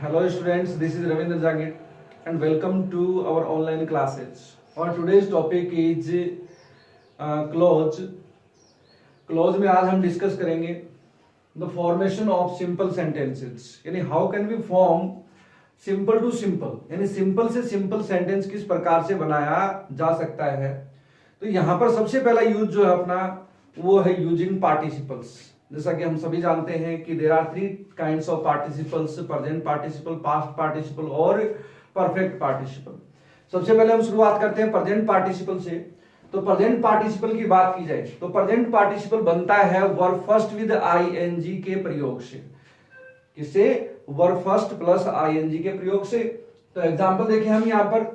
Hello students, this is Ravindra Jagir and welcome to our online classes. Our today's topic is clause. Clause में आज हम discuss करेंगे the formation of simple sentences. यानी how can we form simple to simple, यानी simple से simple sentence किस प्रकार से बनाया जा सकता है. तो यहाँ पर सबसे पहला यूज जो है अपना वो है यूजिंग पार्टिसिपल्स. जैसा कि हम सभी जानते हैं कि there are three kinds of participles: present participle, past participle और परफेक्ट पार्टिसिपल. सबसे पहले हम शुरुआत करते हैं प्रेजेंट पार्टिसिपल से. तो प्रेजेंट पार्टिसिपल की बात की जाए तो प्रेजेंट पार्टिसिपल बनता है वर्ब फर्स्ट विद आईएनजी के प्रयोग से. किससे? वर्ब फर्स्ट प्लस आईएनजी के प्रयोग से. तो एग्जांपल देखें हम यहाँ पर,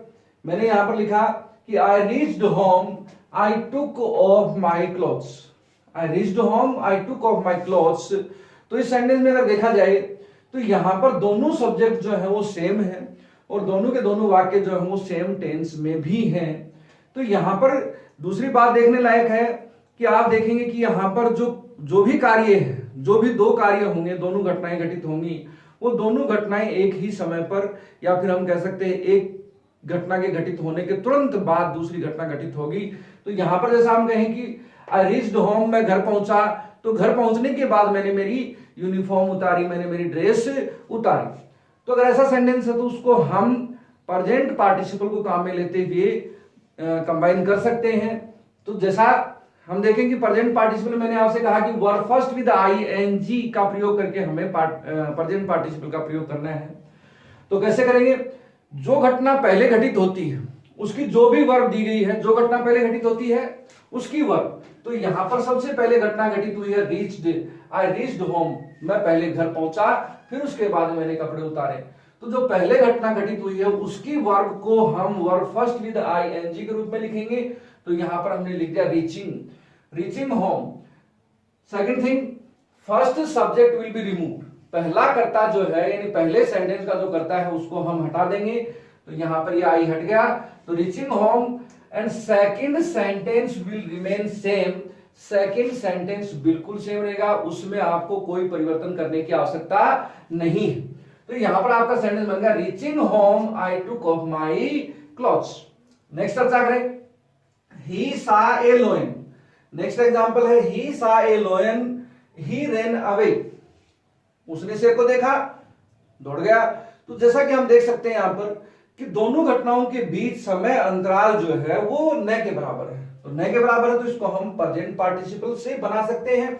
मैंने यहाँ पर लिखा कि I reached home, I took of my clothes. I reached home, I took off my clothes. तो इस सेंटेंस में अगर देखा जाए तो यहाँ पर दोनों सब्जेक्ट जो है वो सेम है और दोनों के दोनों वाक्य जो है वो सेम टेंस में भी हैं. तो यहाँ पर दूसरी बात देखने लायक है कि आप देखेंगे कि यहाँ पर जो भी कार्य है, जो भी दो कार्य होंगे, दोनों घटनाएं घटित होंगी, वो दोनों घटनाएं एक ही समय पर, या फिर हम कह सकते हैं एक घटना के घटित होने के तुरंत बाद दूसरी घटना घटित होगी. तो यहाँ पर जैसा हम कहें कि आई रीच्ड होम, मैं घर पहुंचा, तो घर पहुंचने के बाद मैंने मेरी यूनिफॉर्म उतारी, मैंने मेरी ड्रेस उतारी. तो अगर ऐसा सेंटेंस है तो उसको हम प्रेजेंट पार्टिसिपल को काम में लेते हुए कंबाइन कर सकते हैं. तो जैसा हम देखें कि प्रेजेंट पार्टिसिपल मैंने आपसे कहा कि वर्ब फर्स्ट विद आईएनजी का प्रयोग करके हमें प्रेजेंट पार्टिसिपल का प्रयोग करना है. तो कैसे करेंगे? जो घटना पहले घटित होती है उसकी जो भी वर्ब दी गई है, जो घटना पहले घटित होती है उसकी वर्ब. तो यहां पर सबसे पहले घटना घटित हुई है रीच्ड. आई रीच्ड होम, मैं पहले घर पहुंचा, फिर उसके बाद मैंने कपड़े उतारे. तो जो पहले घटना घटित हुई है उसकी वर्ब को हम वर्ब फर्स्ट विद आईएनजी के रूप में लिखेंगे. तो यहां पर हमने लिख दिया reaching, reaching home. Second thing, first subject will be removed. पहला कर्ता जो है यानी पहले सेंटेंस का जो कर्ता है उसको हम हटा देंगे. तो यहां पर ये आई हट गया. तो reaching home and second sentence will remain same. Second sentence बिल्कुल सेम रहेगा, उसमें आपको कोई परिवर्तन करने की आवश्यकता नहीं है. तो यहां पर आपका सेंटेंस बन गया reaching home I took of my clothes. Next चर्चा करें, ही सा ए लायन. नेक्स्ट एग्जांपल है ही सा ए लायन, ही रैन अवे. उसने शेर को देखा, दौड़ गया. तो जैसा कि हम देख सकते हैं यहां पर कि दोनों घटनाओं के बीच समय अंतराल जो है वो न के बराबर है. तो न के बराबर है तो इसको हम प्रेजेंट पार्टिसिपल से बना सकते हैं.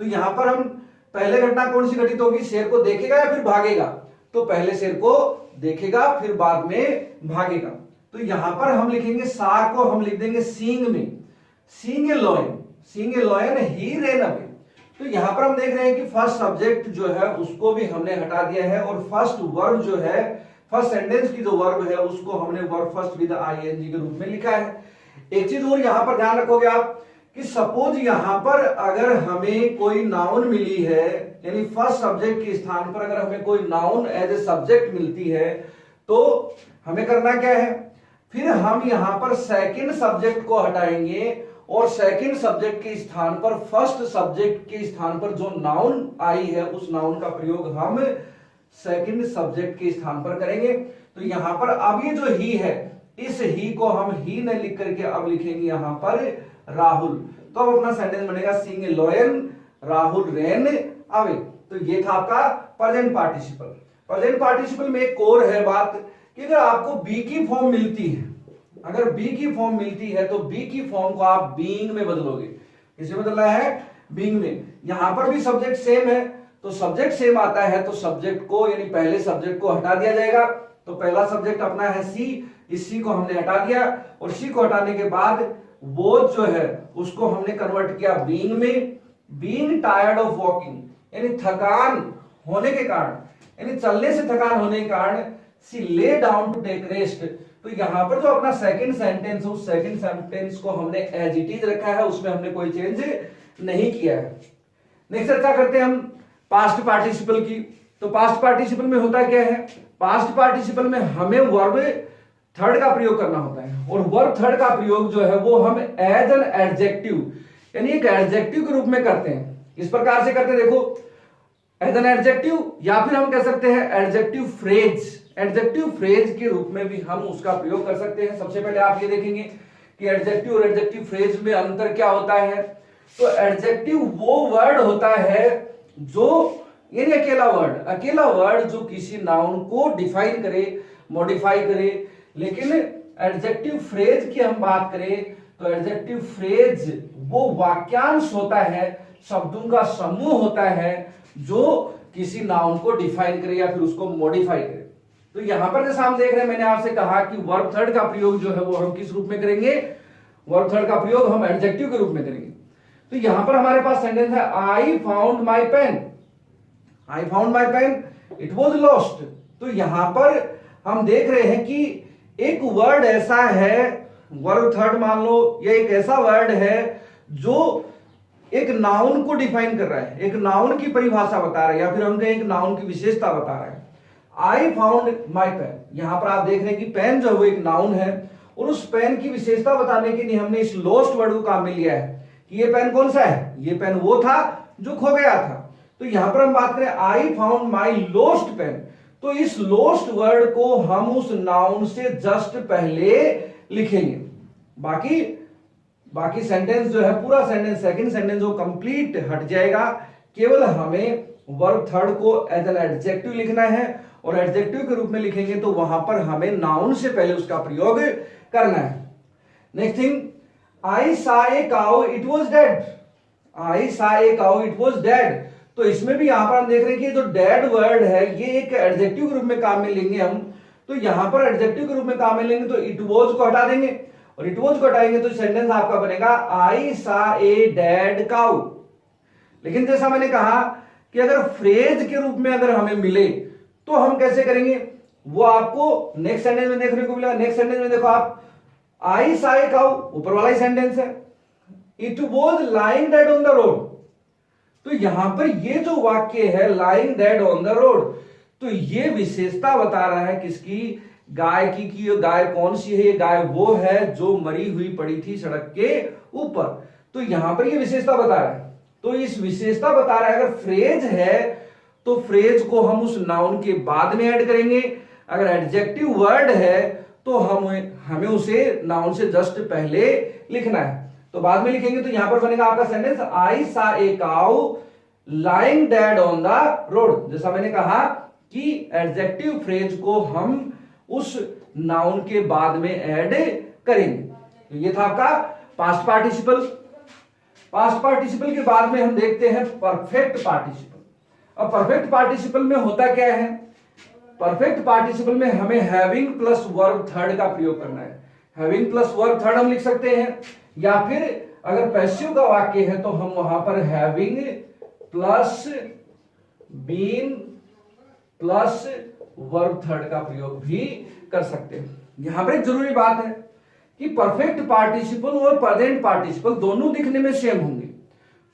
तो यहां पर हम पहले घटना कौन सी घटित होगी? शेर को देखेगा या फिर भागेगा? तो पहले शेर को देखेगा फिर बाद में भागेगा. तो यहां पर हम लिखेंगे सा को हम लिख देंगे सीइंग में, seeing a lion, seeing a lion he ran away. तो यहां पर हम देख रहे हैं कि फर्स्ट सब्जेक्ट जो है उसको भी हमने हटा दिया है और फर्स्ट वर्ब जो है, फर्स्ट सेंटेंस की जो वर्ब है उसको हमने वर्ब फर्स्ट विद आईएनजी के रूप में लिखा है. एक चीज और यहां पर ध्यान रखोगे आप कि सपोज यहां पर अगर हमें कोई नाउन मिली है, यानी फर्स्ट सब्जेक्ट के स्थान पर अगर हमें कोई नाउन एज ए सब्जेक्ट मिलती है तो हमें करना क्या है? फिर हम यहां पर सेकंड सब्जेक्ट को हटाएंगे और सेकंड सब्जेक्ट के स्थान पर फर्स्ट सब्जेक्ट के स्थान पर जो नाउन आई है उस नाउन का प्रयोग हम सेकंड सब्जेक्ट के स्थान पर करेंगे. तो यहां पर अब ये जो ही है, इस ही को हम ही न लिख करके अब लिखेंगे यहां पर राहुल. तो अब अपना सेंटेंस बनेगा seeing a lion, Rahul ran away. तो ये था आपका प्रेजेंट पार्टिसिपल. प्रेजेंट पार्टिसिपल में एक और है बात कि अगर आपको बी की फॉर्म मिलती है, अगर बी की फॉर्म मिलती है तो बी की फॉर्म को आप बीइंग में बदलोगे. किसे बदलना है? बीइंग में. यहां पर भी सब्जेक्ट सेम है तो सब्जेक्ट सेम आता है तो सब्जेक्ट को यानी पहले सब्जेक्ट को हटा दिया जाएगा. तो पहला सब्जेक्ट अपना है सी, इस सी को हमने हटा दिया और सी को हटाने के बाद वो जो है उसको हमने कन्वर्ट किया बीइंग में. बीइंग टायर्ड ऑफ वॉकिंग, यानी थकान होने के कारण, यानी चलने से थकान होने के कारण सी lay down to take rest. तो यहां पर जो अपना सेकंड सेंटेंस है उस सेकंड सेंटेंस को हमने एज इट इज रखा है, उसमें हमने कोई चेंज नहीं किया है. नेक्स्ट चर्चा करते हैं हम पास्ट पार्टिसिपल की. तो पास्ट पार्टिसिपल में होता क्या है? पास्ट पार्टिसिपल में हमें वर्ब थर्ड का प्रयोग करना होता है और वर्ब थर्ड का प्रयोग जो है वो हम एज एन एडजेक्टिव यानी एक एडजेक्टिव के रूप में करते हैं. इस प्रकार से करते हैं, देखो एज एन एडजेक्टिव, या फिर हम कह सकते हैं एडजेक्टिव फ्रेज। एडजेक्टिव फ्रेज के रूप में भी हम उसका प्रयोग कर सकते हैं। सबसे पहले आप ये देखेंगे कि एडजेक्टिव और एडजेक्टिव फ्रेज में अंतर क्या होता है। तो एडजेक्टिव वो वर्ड होता है जो, यानी अकेला वर्ड जो किसी नाउन को डिफाइन करे, मॉडिफाई करे। लेकिन एडजेक्टिव फ्रेज की हम बात करें तो एडजेक्टिव फ्रेज वो वाक्यांश होता है, शब्दों का समूह होता है जो किसी नाउन को डिफाइन करे या फिर उसको मॉडिफाई करे। तो यहां पर जैसा हम देख रहे हैं, मैंने आपसे कहा कि वर्ब थर्ड का प्रयोग जो है वो हम किस रूप में करेंगे, वर्ब थर्ड का प्रयोग हम एडजेक्टिव के रूप में करेंगे। तो यहां पर हमारे पास सेंटेंस है I found my pen, I found my pen, it was lost. तो यहां पर हम देख रहे हैं कि एक वर्ड ऐसा है, वर्ब थर्ड मान लो, या एक ऐसा वर्ड है जो एक नाउन को डिफाइन कर रहा है, एक नाउन की परिभाषा बता रहा है, या फिर हम कहें एक नाउन की विशेषता बता रहा है। आई फाउंड माई पेन, यहां पर आप देख रहे हैं कि पेन जो है वो एक नाउन है, और उस पेन की विशेषता बताने के लिए हमने इस लोस्ट वर्ड को काम में लिया है कि ये पेन कौन सा है, ये पेन वो था जो खो गया था। तो यहां पर हम बात करें I found my lost pen, तो इस लोस्ट वर्ड को हम उस नाउन से जस्ट पहले लिखेंगे। बाकी सेंटेंस जो है, पूरा सेंटेंस, सेकंड सेंटेंस जो कंप्लीट हट जाएगा। केवल हमें वर्ब थर्ड को एज एन एडजेक्टिव लिखना है, और एडजेक्टिव के रूप में लिखेंगे तो वहां पर हमें नाउन से पहले उसका प्रयोग करना है। Next thing, I saw a cow it was dead, I saw a cow it was dead. तो इसमें भी यहां पर हम देख रहे हैं कि जो डेड वर्ड है ये एक एडजेक्टिव के रूप में काम में लेंगे हम। तो यहां पर एडजेक्टिव के रूप में काम में लेंगे तो इट वॉज को हटा देंगे, और इट वॉज को हटाएंगे तो सेंटेंस आपका बनेगा आई सा ए डेड काउ। लेकिन जैसा मैंने कहा कि अगर फ्रेज के रूप में अगर हमें मिले तो हम कैसे करेंगे, वो आपको नेक्स्ट सेंटेंस में देखने को मिलेगा। नेक्स्ट सेंटेंस में देखो आप, आई सा ए काउ, ऊपर वाला ही सेंटेंस है, it was lying dead on the road. तो यहां पर ये जो वाक्य है lying dead on the road, तो ये विशेषता बता रहा है किसकी, गाय की। ये गाय कौन सी है, ये गाय वो है जो मरी हुई पड़ी थी सड़क के ऊपर। तो यहां पर ये विशेषता बता रहा है। तो इस विशेषता बता रहा है, अगर फ्रेज है तो फ्रेज को हम उस नाउन के बाद में ऐड करेंगे, अगर एडजेक्टिव वर्ड है तो हमें उसे नाउन से जस्ट पहले लिखना है, तो बाद में लिखेंगे। तो यहां पर बनेगा आपका sentence I saw a cow lying dead on the road. जैसा मैंने कहा कि एडजेक्टिव फ्रेज को हम उस नाउन के बाद में ऐड करेंगे। तो ये था आपका पास्ट पार्टिसिपल। पास्ट पार्टिसिपल के बाद में हम देखते हैं परफेक्ट पार्टिसिपल। अब परफेक्ट पार्टिसिपल में होता क्या है, परफेक्ट पार्टिसिपल में हमें हैविंग प्लस वर्ब थर्ड का प्रयोग करना है। हैविंग प्लस वर्ब थर्ड हम लिख सकते हैं, या फिर अगर पैसिव का वाक्य है तो हम वहां पर having plus been plus verb third का प्रयोग भी कर सकते हैं। यहां पर एक जरूरी बात है कि परफेक्ट पार्टिसिपल और प्रेजेंट पार्टिसिपल दोनों दिखने में सेम होंगे,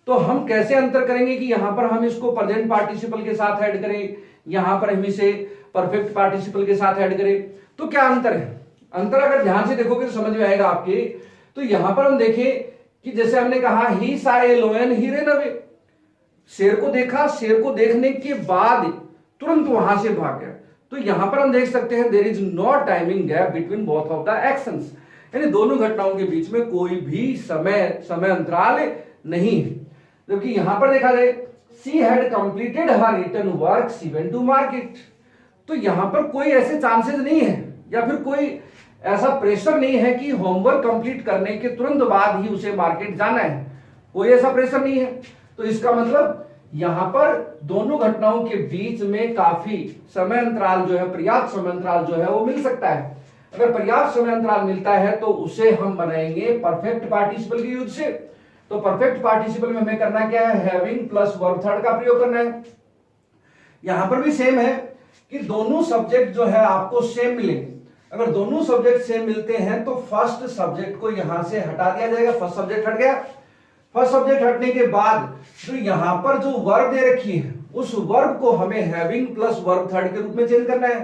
तो हम कैसे अंतर करेंगे कि यहां पर हम इसको प्रेजेंट पार्टिसिपल के साथ ऐड करें, यहां पर हम इसे परफेक्ट पार्टिसिपल के साथ ऐड करें। तो क्या अंतर है, अंतर अगर ध्यान से देखोगे तो समझ में आएगा आपके। तो यहां पर हम देखें कि जैसे हमने कहा ही सा ए लोयन ही रेन अवे, शेर को देखा, शेर को देखने के बाद तुरंत वहां से भाग गया। तो यहां पर हम देख सकते हैं there is no timing gap between both of the actions, यानी दोनों घटनाओं के बीच में कोई भी समय अंतराल नहीं है। जबकि यहां पर देखा जाए she had completed her written work she went to market, तो यहां पर कोई ऐसे चांसेस नहीं है या फिर कोई ऐसा प्रेशर नहीं है कि होमवर्क कंप्लीट करने के तुरंत बाद ही उसे मार्केट जाना है, कोई ऐसा प्रेशर नहीं है। तो इसका मतलब यहां पर दोनों घटनाओं के बीच में काफी समय अंतराल जो है, पर्याप्त समय अंतराल जो है वो मिल सकता है। अगर पर्याप्त समय अंतराल मिलता है तो उसे हम बनाएंगे परफेक्ट पार्टिसिपल के यूज से। तो परफेक्ट पार्टिसिपल में हमें करना क्या है, हैविंग प्लस वर्ब थर्ड का प्रयोग करना है। यहां पर भी सेम है कि दोनों सब्जेक्ट जो है आपको सेम मिलेंगे। अगर दोनों सब्जेक्ट सेम मिलते हैं तो फर्स्ट सब्जेक्ट को यहां से हटा दिया जाएगा, फर्स्ट सब्जेक्ट हट गया। फर्स्ट सब्जेक्ट हटने के बाद जो यहां पर जो वर्ब दे रखी है उस वर्ब को हमें हैविंग प्लस वर्ब थर्ड के रूप में चेंज करना है।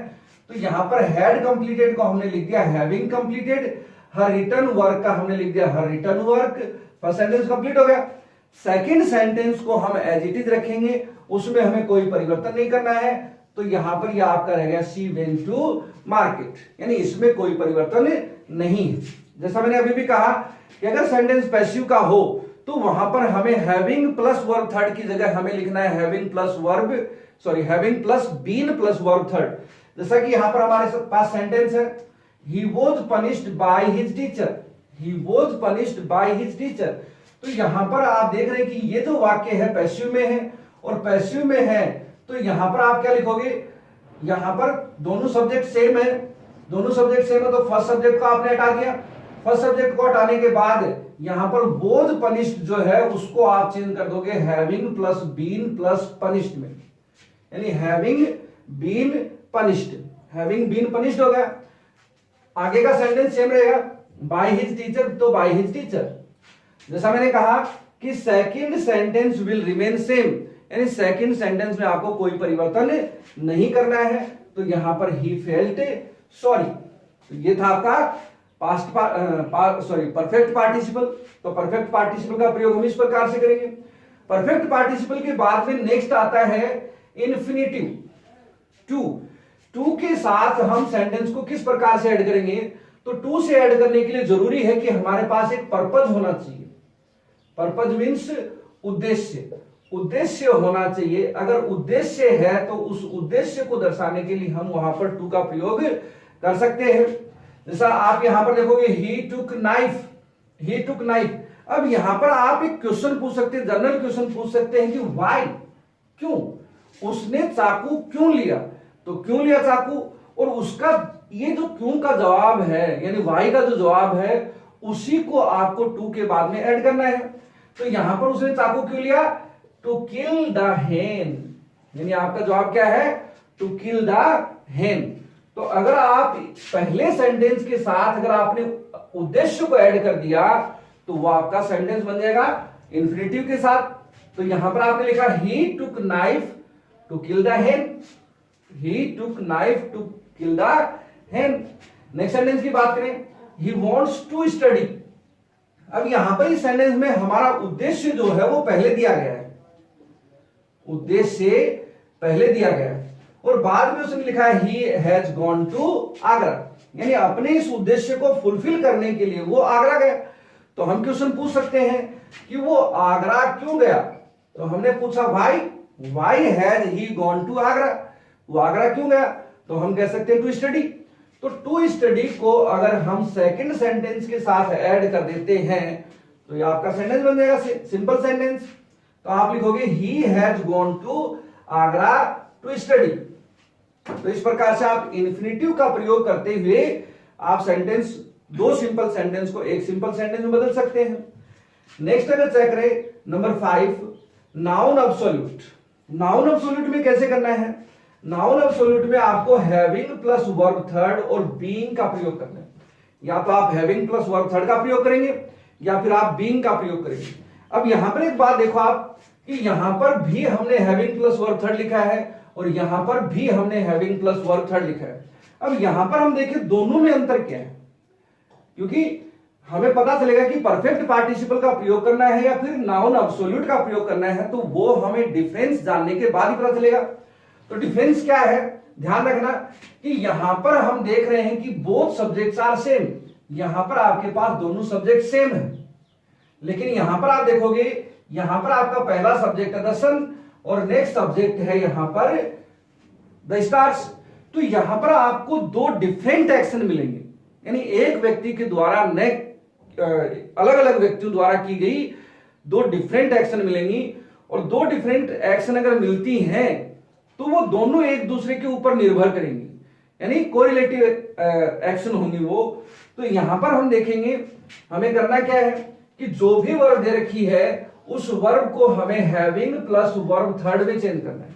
तो यहां पर हैड कंप्लीटेड को हमने लिख दिया having completed, her written work का हमने लिख दिया her written work. First sentence complete हो गया। सेकंड सेंटेंस को हम एज इट इज रखेंगे उसमें हमें कोई परिवर्तन नहीं करना है, तो यहां पर यह आपका रहेगा शी वेंट टू मार्केट, यानी इसमें कोई परिवर्तन नहीं है। जैसा मैंने अभी भी कहा कि अगर सेंटेंस पैसिव का हो तो वहां पर हमें हैविंग प्लस वर्ब थर्ड की जगह हमें लिखना है having plus been plus verb third. जैसा कि यहां पर हमारे पास सेंटेंस है, he was punished by his teacher, he was punished by his teacher. तो यहां पर आप देख रहे हैं कि ये जो वाक्य है पैसिव में है, और पैसिव में है तो यहां पर आप क्या लिखोगे, यहां पर दोनों सब्जेक्ट सेम है, दोनों सब्जेक्ट सेम है तो फर्स्ट सब्जेक्ट को आपने हटा दिया, फर्स्ट सब्जेक्ट को हटाने के बाद यहां पर वॉज पनिश्ड जो है उसको आप चेंज कर दोगे having plus been plus punished में, यानी having been punished, having been punished हो गया। आगे का सेंटेंस सेम रहेगा, बाय हिज टीचर तो बाय हिज टीचर। जैसा मैंने कहा कि second sentence will remain same, यानी सेकंड सेंटेंस में आपको कोई परिवर्तन नहीं करना है, तो यहां पर ही फेल्ट सॉरी। तो ये था आपका परफेक्ट पार्टिसिपल। तो परफेक्ट पार्टिसिपल का प्रयोग हम इस प्रकार से करेंगे। परफेक्ट पार्टिसिपल के बाद में नेक्स्ट आता है इन्फिनिटिव टू के साथ हम सेंटेंस को किस प्रकार से ऐड करेंगे, तो टू से ऐड करने के लिए जरूरी है कि हमारे पास एक पर्पज होना चाहिए। पर्पज मीन्स उद्देश्य, उद्देश्य होना चाहिए। अगर उद्देश्य है तो उस उद्देश्य को दर्शाने के लिए हम वहां पर टू का प्रयोग कर सकते हैं। जैसा आप यहां पर देखोगे ही टुक नाइफ, ही टुक नाइफ। अब यहां पर आप एक क्वेश्चन पूछ सकते हैं, जनरल क्वेश्चन पूछ सकते हैं कि व्हाई, क्यों, उसने चाकू क्यों लिया, तो क्यों लिया चाकू, और उसका ये जो क्यों का जवाब है यानी व्हाई का जो जवाब है उसी को आपको टू के बाद में ऐड करना है। तो यहां पर उसने चाकू क्यों लिया, टू किल द हेन, यानी आपका जवाब क्या है, टू किल द हेन। तो अगर आप पहले सेंटेंस के साथ अगर आपने उद्देश्य को ऐड कर दिया तो वो आपका सेंटेंस बन जाएगा इंफिनिटिव के साथ। तो यहां पर आपने लिखा ही टुक नाइफ टू किल द हेन, ही टुक नाइफ टू किल द हेन। नेक्स्ट सेंटेंस की बात करें, ही वांट्स टू स्टडी। अब यहां पर इस सेंटेंस में हमारा उद्देश्य जो है वो पहले दिया गया है, उद्देश्य पहले दिया गया है, और बाद में उसने लिखा है he has gone to Agra, यानी अपने इस उद्देश्य को फुलफिल करने के लिए वो आगरा गया। तो हम क्वेश्चन पूछ सकते हैं कि वो आगरा क्यों गया, तो हमने पूछा why has he gone to Agra, वो आगरा क्यों गया, तो हम कह सकते हैं टू स्टडी। तो टू स्टडी को अगर हम सेकंड सेंटेंस के साथ ऐड कर देते हैं तो ये आपका सेंटेंस बन जाएगा सिंपल सेंटेंस। तो आप लिखोगे he has gone to Agra to study. तो इस प्रकार से आप इन्फिनिटिव का प्रयोग करते हुए आप सेंटेंस, दो सिंपल सेंटेंस को एक सिंपल सेंटेंस में बदल सकते हैं। नेक्स्ट अगर चेक करें number 5, noun absolute. Noun absolute में कैसे करना है, नाउन अब्सोल्यूट में आपको हैविंग प्लस वर्ब थर्ड और बीइंग का प्रयोग करना है। या तो आप हैविंग प्लस वर्ब थर्ड का प्रयोग करेंगे या फिर आप बीइंग का प्रयोग करेंगे। अब यहां पर एक बात देखो आप कि यहां पर भी हमने हैविंग प्लस वर्ब थर्ड लिखा है और यहां पर भी हमने हैविंग प्लस वर्ब थर्ड लिखा है। अब यहां पर हम देखें दोनों में अंतर क्या है, क्योंकि हमें पता चलेगा कि परफेक्ट पार्टिसिपल का प्रयोग करना है या फिर नाउन अब्सोल्यूट का प्रयोग करना है, तो वो हमें डिफरेंस जानने के बाद ही पता चलेगा। तो डिफरेंस क्या है, ध्यान रखना कि यहां पर हम देख रहे हैं कि बोथ सब्जेक्ट्स आर सेम, यहां पर आपके पास दोनों सब्जेक्ट सेम है, लेकिन यहां पर आप देखोगे यहां पर आपका पहला सब्जेक्ट है द सन और नेक्स्ट सब्जेक्ट है यहां पर द स्टार्स। तो यहां पर आपको दो डिफरेंट एक्शन मिलेंगे, यानी एक व्यक्ति के द्वारा अलग अलग व्यक्तियों द्वारा की गई दो डिफरेंट एक्शन मिलेंगी, और दो डिफरेंट एक्शन अगर मिलती हैं तो वो दोनों एक दूसरे के ऊपर निर्भर करेंगी, यानी कोरिलेटिव एक्शन होंगी वो। तो यहां पर हम देखेंगे हमें करना क्या है कि जो भी वर्ब दे रखी है उस वर्ब को हमें हैविंग प्लस वर्ब थर्ड में चेंज करना है।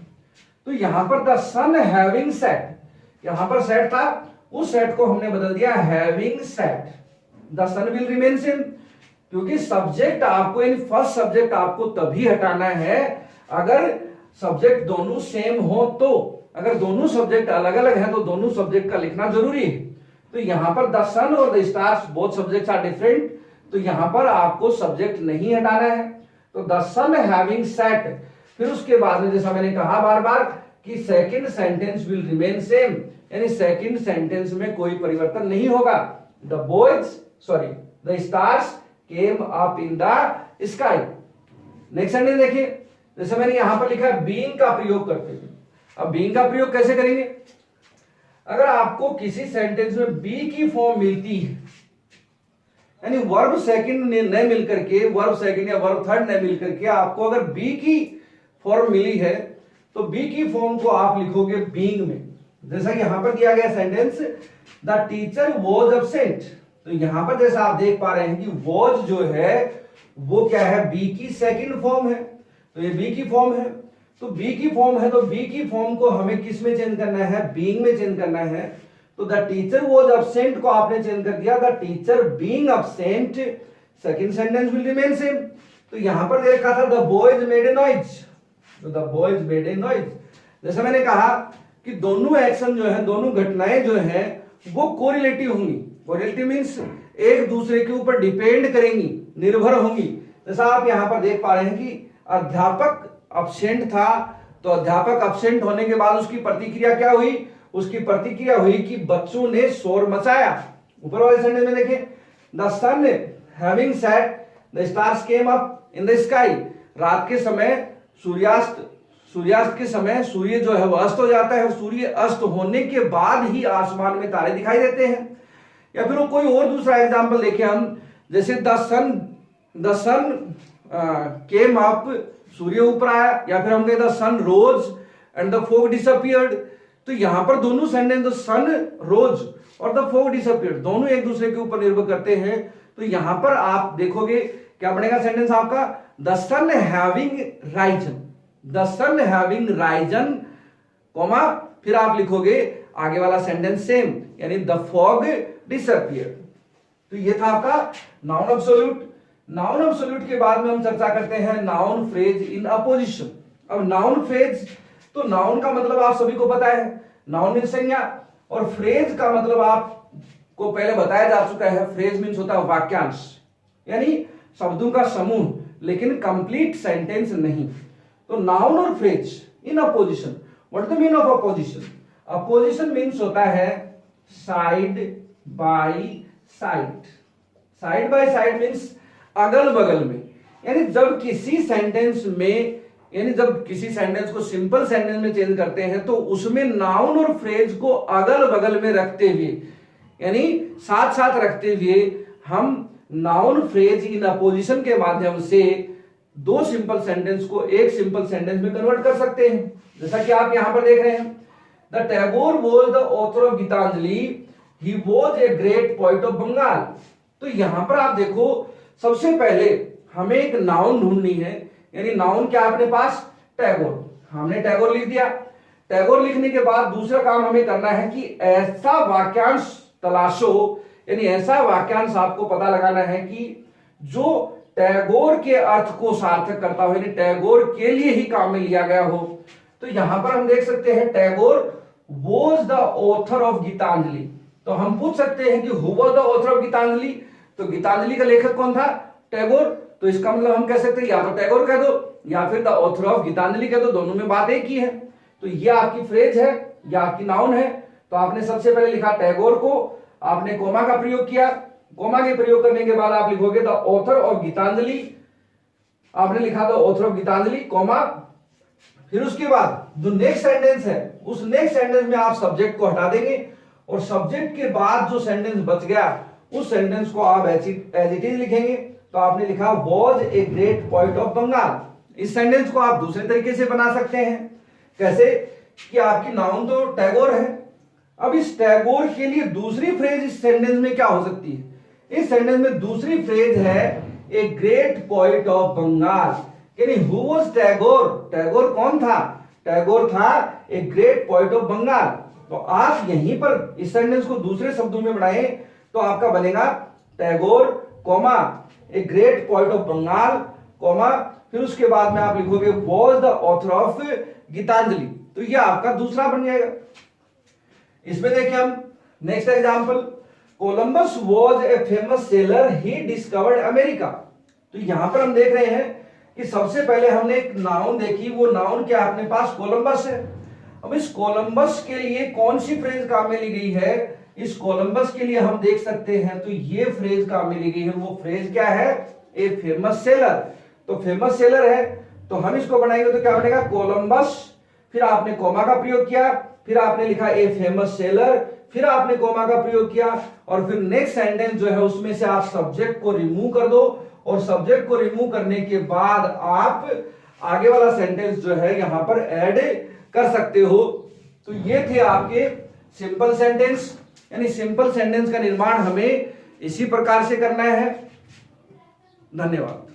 तो यहां पर द सन हैविंग सेट, यहां पर सेट था, उस सेट को हमने बदल दिया having set. The sun will remain same, क्योंकि सब्जेक्ट आपको यानी फर्स्ट सब्जेक्ट आपको तभी हटाना है अगर सब्जेक्ट दोनों सेम हो। तो अगर दोनों सब्जेक्ट अलग अलग हैं तो दोनों सब्जेक्ट का लिखना जरूरी है। तो यहां पर द सन और the stars both subjects are different, तो यहां पर आपको सब्जेक्ट नहीं हटाना है। तो द सन हैविंग सेट, फिर उसके बाद में जैसा मैंने कहा बार बार कि second sentence will remain same, यानी सेकंड सेंटेंस में कोई परिवर्तन नहीं होगा। The stars came up in the sky. Next sentence देखिए, जैसे मैंने यहां पर लिखा है बीइंग का प्रयोग करते हैं। अब बीइंग का प्रयोग कैसे करेंगे? अगर आपको किसी सेंटेंस में बी की फॉर्म मिलती है, यानी वर्ब सेकंड न मिलकर के, वर्ब सेकंड या वर्ब थर्ड न मिलकर के आपको अगर बी की फॉर्म मिली है, तो बी की फॉर्म को आप लिखोगे बीइंग में। जैसा कि यहां पर दिया गया sentence, the teacher was absent. तो यहां पर जैसा आप देख पा रहे हैं कि वॉज जो है वो क्या है, बी की सेकंड फॉर्म है। तो ये बी की फॉर्म है, तो बी की फॉर्म है, तो बी की फॉर्म को हमें किस में चेंज करना है? बीइंग में चेंज करना है। तो द टीचर वॉज एब्सेंट को आपने चेंज कर दिया, the teacher being absent, second sentence will remain same. तो यहां पर दे रखा था the boys made a noise, तो the boys made a noise. जैसे मैंने कहा कि दोनों एक्शन जो है, दोनों घटनाएं जो है वो कोरिलेटिव होंगी। कोरिलेटिव मींस एक दूसरे के ऊपर डिपेंड करेंगी, निर्भर होंगी। जैसा आप यहां पर देख पा रहे हैं कि अध्यापक अब्सेंट था, तो अध्यापक अब्सेंट होने के बाद उसकी प्रतिक्रिया क्या हुई? उसकी प्रतिक्रिया हुई कि बच्चों ने शोर मचाया। ऊपर वाले सेंटेंस में देखें, the sun having set the stars came up in the sky. रात के समय सूर्यास्त के समय सूर्य जो है वो अस्त हो जाता है, और सूर्य अस्त होने के बाद ही आसमान में तारे दिखाई देते हैं। या फिर कोई और दूसरा एग्जांपल देखें हम, जैसे द सन केम अप, सूर्य ऊपर आया, या फिर हम कहें the sun rose and the fog disappeared. तो यहां पर दोनों सेंटेंस, द सन रोज और द फॉग डिसअपियर्ड, दोनों एक दूसरे के ऊपर निर्भर करते हैं। तो यहां पर आप देखोगे क्या बनेगा सेंटेंस आपका? The sun having risen, the sun having risen, comma फिर आप लिखोगे आगे वाला सेंटेंस सेम, यानी द फॉग डिसअपियर्ड। तो ये था आपका नाउन एब्सोल्यूट। नाउन एब्सोल्यूट के बाद में हम चर्चा करते हैं नाउन फ्रेज इन अपोजिशन। अब नाउन फ्रेज, तो नाउन का मतलब आप सभी को पता है, नाउन मीन्स संज्ञा, और फ्रेज का मतलब आपको पहले बताया जा चुका है। फ्रेज मीन्स होता है वाक्यांश, यानी शब्दों का समूह, लेकिन कंप्लीट सेंटेंस नहीं। तो नाउन और phrase in opposition, what the mean of opposition? Opposition means होता है side by side. Side by side means अगल बगल में, यानी जब किसी सेंटेंस में, यानी जब किसी सेंटेंस को सिंपल सेंटेंस में चेंज करते हैं तो उसमें नाउन और फ्रेज को अगल बगल में रखते हुए, यानी साथ साथ रखते हुए हम नाउन फ्रेज इन अपोजिशन के माध्यम से दो सिंपल सेंटेंस को एक सिंपल सेंटेंस में कन्वर्ट कर सकते हैं। जैसा कि आप यहां पर देख रहे हैं, the Tagore was the author of Gitanjali, he was a great poet of Bengal. तो यहां पर आप देखो, सबसे पहले हमें एक नाउन ढूंढनी है, यानी नाउन क्या अपने पास? टैगोर। हमने टैगोर लिख दिया। टैगोर लिखने के बाद दूसरा काम हमें करना है कि ऐसा वाक्यांश तलाशो, यानी ऐसा वाक्यांश आपको पता लगाना है कि जो टैगोर के अर्थ को सार्थक करता हो, यानी टैगोर के लिए ही काम में लिया गया हो। तो यहां पर हम देख सकते हैं Tagore was the author of Gitanjali. तो हम पूछ सकते हैं कि who was the author of Gitanjali? तो गीतांजलि का लेखक कौन था? टैगोर। तो इसका मतलब हम कह सकते हैं या तो टैगोर कह दो या फिर द ऑथर ऑफ गीतांजलि कह दो, दोनों में बात एक ही है। तो ये आपकी फ्रेज है या आपकी नाउन है। तो आपने सबसे पहले लिखा टैगोर को, आपने कोमा का प्रयोग किया, कोमा के प्रयोग करने के बाद आप लिखोगे द ऑथर ऑफ गीतांजलि। आपने लिखा the author of Gitanjali comma, फिर उसके बाद जो नेक्स्ट सेंटेंस है उस नेक्स्ट सेंटेंस में आप सब्जेक्ट को हटा देंगे, और सब्जेक्ट के बाद जो सेंटेंस बच गया उस सेंटेंस को आप एज इट इज लिखेंगे। तो आपने लिखा was a great poet of Bengal. इस सेंटेंस को आप दूसरे तरीके से बना सकते हैं। कैसे? कि आपकी नाउन तो टैगोर है, अब इस टैगोर के लिए दूसरी फ्रेज इस सेंटेंस में क्या हो सकती है? इस सेंटेंस में दूसरी फ्रेज है a great poet of Bengal, यानी हु वाज टैगोर? टैगोर कौन था? टैगोर था a great poet of Bengal. तो आप यहीं पर इस सेंटेंस को दूसरे शब्दों में बढ़ाएं तो आपका बनेगा Tagore comma a great poet of Bengal comma, फिर उसके बाद में आप लिखोगे was the author of Gitanjali. तो ये आपका दूसरा बन जाएगा। इसमें देखिए हम next example, Columbus was a famous sailor, he discovered America. तो यहां पर हम देख रहे हैं कि सबसे पहले हमने एक नाउन देखी, वो नाउन क्या अपने पास कोलंबस है। अब इस कोलंबस के लिए कौन सी फ्रेज काम में ली गई है, इस कोलंबस के लिए हम देख सकते हैं तो ये फ्रेज काम में ली गई है। वो फ्रेज क्या है, ए फेमस सेलर। तो फेमस सेलर है तो हम इसको बनाएंगे तो क्या बनेगा, कोलंबस, फिर आपने कॉमा का प्रयोग किया, फिर आपने लिखा ए फेमस सेलर, फिर आपने कॉमा का प्रयोग किया, और फिर नेक्स्ट सेंटेंस जो है उसमें से आप सब्जेक्ट को रिमूव कर दो, और सब्जेक्ट को रिमूव करने के बाद आप आगे वाला सेंटेंस जो है यहां पर ऐड कर सकते हो। तो ये थे आपके सिंपल सेंटेंस, यानी सिंपल सेंटेंस का निर्माण हमें इसी प्रकार से करना है। धन्यवाद।